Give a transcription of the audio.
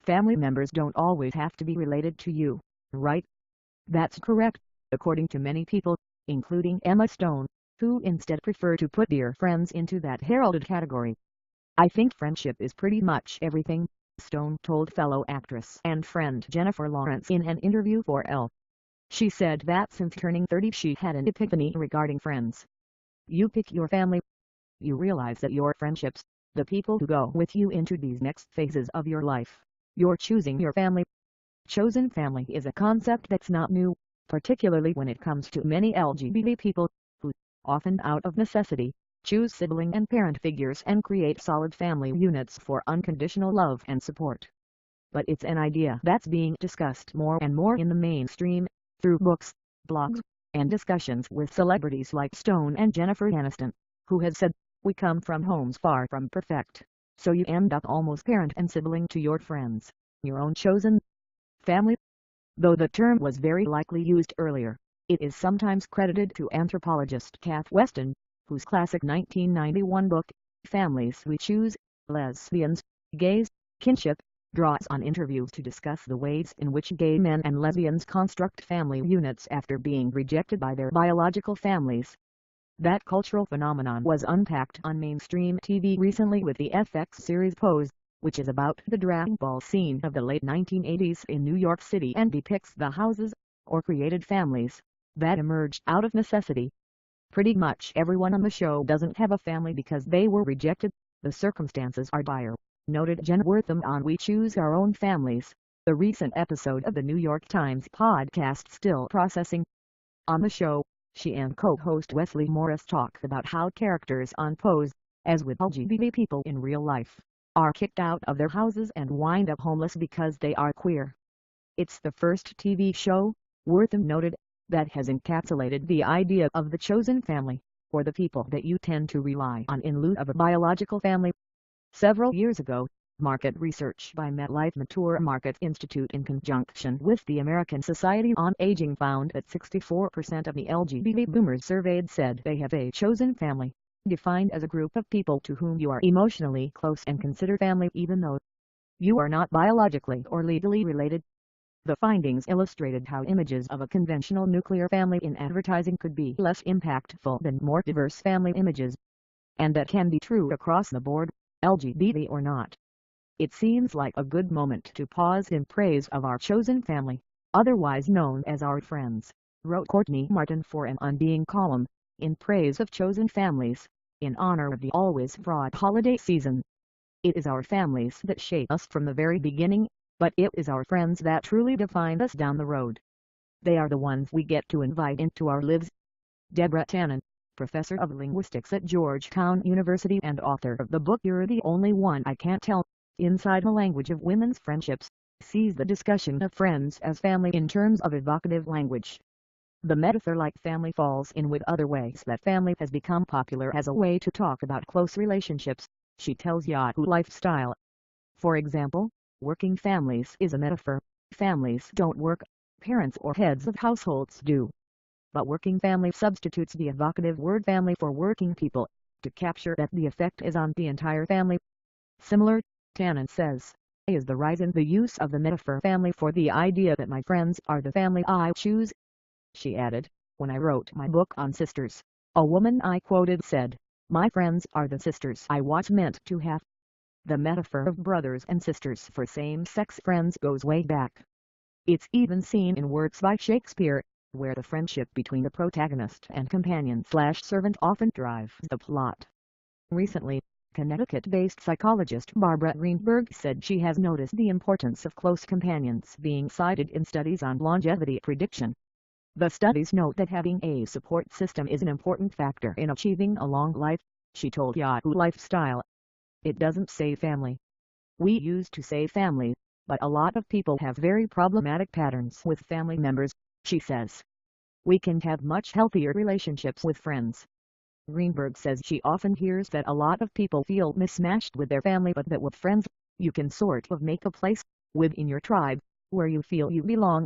Family members don't always have to be related to you, right? That's correct, according to many people, including Emma Stone, who instead prefer to put dear friends into that heralded category. I think friendship is pretty much everything, Stone told fellow actress and friend Jennifer Lawrence in an interview for Elle. She said that since turning 30 she had an epiphany regarding friends. You pick your family. You realize that your friendships, the people who go with you into these next phases of your life, you're choosing your family. Chosen family is a concept that's not new, particularly when it comes to many LGBT people, who, often out of necessity, choose sibling and parent figures and create solid family units for unconditional love and support. But it's an idea that's being discussed more and more in the mainstream, through books, blogs, and discussions with celebrities like Stone and Jennifer Aniston, who has said, "We come from homes far from perfect, so you end up almost parent and sibling to your friends, your own chosen family." Though the term was very likely used earlier, it is sometimes credited to anthropologist Kath Weston, whose classic 1991 book, Families We Choose, Lesbians, Gays, Kinship, draws on interviews to discuss the ways in which gay men and lesbians construct family units after being rejected by their biological families. That cultural phenomenon was unpacked on mainstream TV recently with the FX series Pose, which is about the drag ball scene of the late 1980s in New York City and depicts the houses, or created families, that emerged out of necessity. Pretty much everyone on the show doesn't have a family because they were rejected, the circumstances are dire, noted Jen Wortham on We Choose Our Own Families, the recent episode of the New York Times podcast Still Processing. On the show, she and co-host Wesley Morris talk about how characters on Pose, as with LGBT people in real life, are kicked out of their houses and wind up homeless because they are queer. It's the first TV show, Wortham noted, that has encapsulated the idea of the chosen family, or the people that you tend to rely on in lieu of a biological family. Several years ago, market research by MetLife Mature Market Institute in conjunction with the American Society on Aging found that 64% of the LGBT boomers surveyed said they have a chosen family, defined as a group of people to whom you are emotionally close and consider family even though you are not biologically or legally related. The findings illustrated how images of a conventional nuclear family in advertising could be less impactful than more diverse family images. And that can be true across the board, LGBT or not. It seems like a good moment to pause in praise of our chosen family, otherwise known as our friends, wrote Courtney Martin for an Unbeing column, in praise of chosen families, in honor of the always fraught holiday season. It is our families that shape us from the very beginning, but it is our friends that truly define us down the road. They are the ones we get to invite into our lives. Deborah Tannen, professor of linguistics at Georgetown University and author of the book You're the Only One I Can't Tell, Inside the Language of Women's Friendships, sees the discussion of friends as family in terms of evocative language. The metaphor like family falls in with other ways that family has become popular as a way to talk about close relationships, she tells Yahoo Lifestyle. For example, working families is a metaphor. Families don't work, parents or heads of households do. But working family substitutes the evocative word family for working people, to capture that the effect is on the entire family. Similar, Tannen says, is the rise in the use of the metaphor family for the idea that my friends are the family I choose. She added, when I wrote my book on sisters, a woman I quoted said, my friends are the sisters I was meant to have. The metaphor of brothers and sisters for same-sex friends goes way back. It's even seen in works by Shakespeare, where the friendship between the protagonist and companion/servant often drives the plot. Recently, Connecticut-based psychologist Barbara Greenberg said she has noticed the importance of close companions being cited in studies on longevity prediction. The studies note that having a support system is an important factor in achieving a long life, she told Yahoo Lifestyle. It doesn't say family. We used to say family, but a lot of people have very problematic patterns with family members, she says. We can have much healthier relationships with friends. Greenberg says she often hears that a lot of people feel mismatched with their family but that with friends, you can sort of make a place, within your tribe, where you feel you belong.